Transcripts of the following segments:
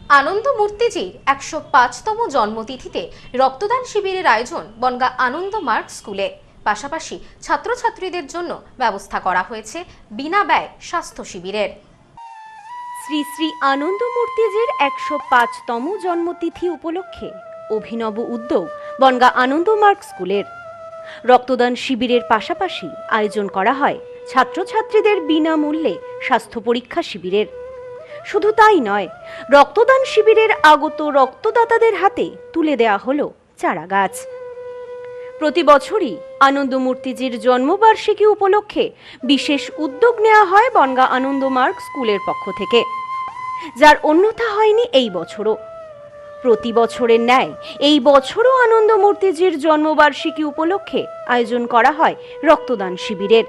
আনন্দ মূর্তিজির ১০৫তম জন্মতিথিতে রক্তদান শিবিরের আয়োজন বনগাঁ আনন্দ মার্গ স্কুলে। পাশাপাশি ছাত্রছাত্রীদের জন্য ব্যবস্থা করা হয়েছে বিনা ব্যয় স্বাস্থ্য শিবিরের। শ্রী শ্রী আনন্দ মূর্তিজির ১০৫তম জন্মতিথি উপলক্ষে অভিনব উদ্যোগ বনগাঁ আনন্দ মার্গ স্কুলের। রক্তদান শিবিরের পাশাপাশি আয়োজন করা হয় ছাত্রছাত্রীদের বিনামূল্যে স্বাস্থ্য পরীক্ষা শিবিরের। শুধু তাই নয়, রক্তদান শিবিরের আগত রক্তদাতাদের হাতে তুলে দেয়া হলো চারা গাছ। প্রতি বছরই আনন্দ মূর্তিজির জন্মবার্ষিকী উপলক্ষে বিশেষ উদ্যোগ নেওয়া হয় বনগাঁ আনন্দ মার্গ স্কুলের পক্ষ থেকে, যার অন্যথা হয়নি এই বছরও। প্রতি বছরের ন্যায় এই বছরও আনন্দ মূর্তিজির জন্মবার্ষিকী উপলক্ষে আয়োজন করা হয় রক্তদান শিবিরের।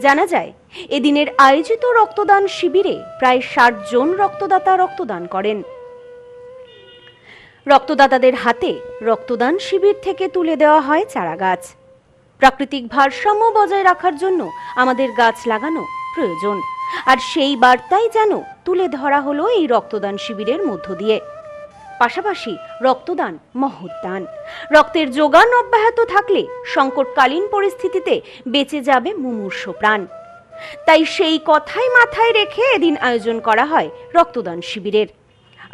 জানা যায়, এদিনের আয়োজিত রক্তদান শিবিরে প্রায় ৬০ জন রক্তদাতা রক্তদান করেন। রক্তদাতাদের হাতে রক্তদান শিবির থেকে তুলে দেওয়া হয় চারা গাছ। প্রাকৃতিক ভারসাম্য বজায় রাখার জন্য আমাদের গাছ লাগানো প্রয়োজন, আর সেই বার্তাই যেন তুলে ধরা হলো এই রক্তদান শিবিরের মধ্য দিয়ে। পাশাপাশি রক্তদান মহৎ দান। রক্তের যোগান অব্যাহত থাকলে সংকটকালীন পরিস্থিতিতে বেঁচে যাবে মুমূর্ষ প্রাণ। তাই সেই কথাই মাথায় রেখে এদিন আয়োজন করা হয় রক্তদান শিবিরের।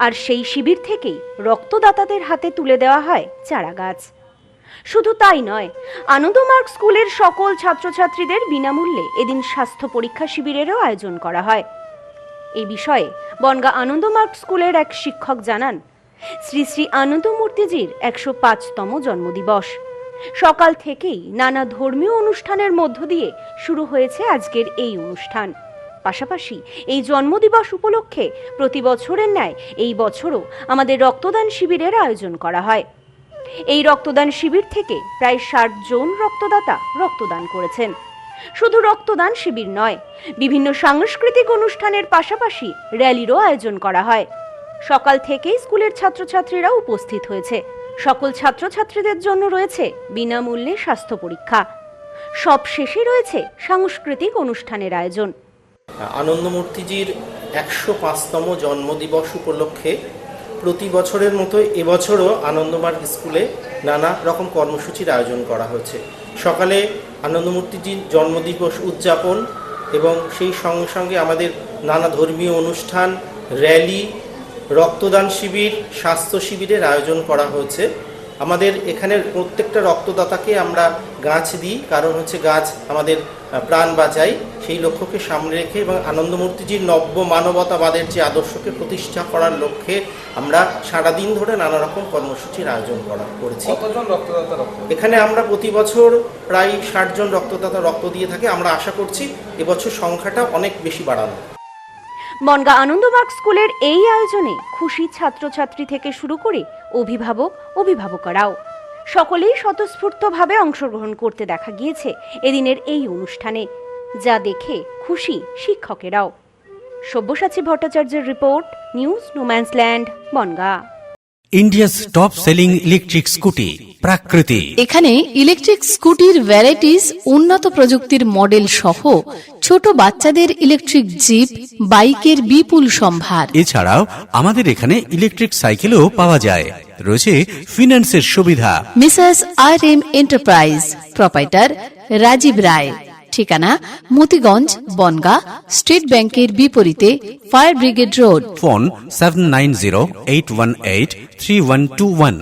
আর সেই শিবির থেকেই রক্তদাতাদের হাতে তুলে দেওয়া হয় চারা গাছ। শুধু তাই নয়, আনন্দমার্গ স্কুলের সকল ছাত্রছাত্রীদের বিনামূল্যে এদিন স্বাস্থ্য পরীক্ষা শিবিরেরও আয়োজন করা হয়। এই বিষয়ে বনগাঁ আনন্দমার্গ স্কুলের এক শিক্ষক জানান, শ্রী শ্রী আনন্দ মূর্তিজির ১০৫তম জন্মদিবস। সকাল থেকেই নানা ধর্মীয় অনুষ্ঠানের মধ্য দিয়ে শুরু হয়েছে আজকের এই অনুষ্ঠান। পাশাপাশি এই জন্মদিবস উপলক্ষে প্রতি বছরের ন্যায় এই বছরও আমাদের রক্তদান শিবিরের আয়োজন করা হয়। এই রক্তদান শিবির থেকে প্রায় ৬০ জন রক্তদাতা রক্তদান করেছেন। শুধু রক্তদান শিবির নয়, বিভিন্ন সাংস্কৃতিক অনুষ্ঠানের পাশাপাশি র্যালিরও আয়োজন করা হয়। সকাল থেকেই স্কুলের ছাত্রছাত্রীরা উপস্থিত হয়েছে। সকল ছাত্রছাত্রীদের জন্য রয়েছে বিনামূল্যে স্বাস্থ্য পরীক্ষা। সব শেষে রয়েছে সাংস্কৃতিক অনুষ্ঠানের আয়োজন। আনন্দ মূর্তিজির ১০৫তম জন্মদিবস উপলক্ষে প্রতি বছরের মতো এবছরও আনন্দমার্গ স্কুলে নানা রকম কর্মসূচির আয়োজন করা হয়েছে। সকালে আনন্দ মূর্তিজির জন্মদিবস উদযাপন এবং সেই সঙ্গে সঙ্গে আমাদের নানা ধর্মীয় অনুষ্ঠান, র্যালি, রক্তদান শিবির, স্বাস্থ্য শিবিরের আয়োজন করা হয়েছে। আমাদের এখানের প্রত্যেকটা রক্তদাতাকে আমরা গাছ দিই, কারণ হচ্ছে গাছ আমাদের প্রাণ বাঁচায়। সেই লক্ষ্যকে সামনে রেখে এবং আনন্দ মূর্তিজির নব্য মানবতাবাদের যে আদর্শকে প্রতিষ্ঠা করার লক্ষ্যে আমরা সারাদিন ধরে নানা রকম কর্মসূচির আয়োজন করেছি। এখানে আমরা প্রতি বছর প্রায় ৬০ জন রক্তদাতা রক্ত দিয়ে থাকে। আমরা আশা করছি এবছর সংখ্যাটা অনেক বেশি বাড়ানো। বনগাঁ আনন্দমার্গ স্কুলের এই আয়োজনে খুশি ছাত্রছাত্রী থেকে শুরু করে অভিভাবকরাও সকলেই স্বতঃস্ফূর্তভাবে অংশগ্রহণ করতে দেখা গিয়েছে এদিনের এই অনুষ্ঠানে, যা দেখে খুশি শিক্ষকেরাও। সব্যসাচী ভট্টাচার্যের রিপোর্ট, news no man's land, Bongaon. India's top selling electric scooty প্রাকৃতি। এখানে ইলেকট্রিক স্কুটির ভ্যারাইটিস, উন্নত প্রযুক্তির মডেল সহ ছোট বাচ্চাদের ইলেকট্রিক জিপ, বাইকের বিপুল সম্ভার। এছাড়াও আমাদের এখানে ইলেকট্রিক সাইকেলও পাওয়া যায়। রয়েছে ফিন্যান্সের সুবিধা। মিসেস RM enterprise, proprietor Rajib Roy. ঠিকানা মতিগঞ্জ, বনগাঁ, স্টেট ব্যাংকের বিপরীতে, ফায়ার ব্রিগেড রোড। ফোন 7908183121।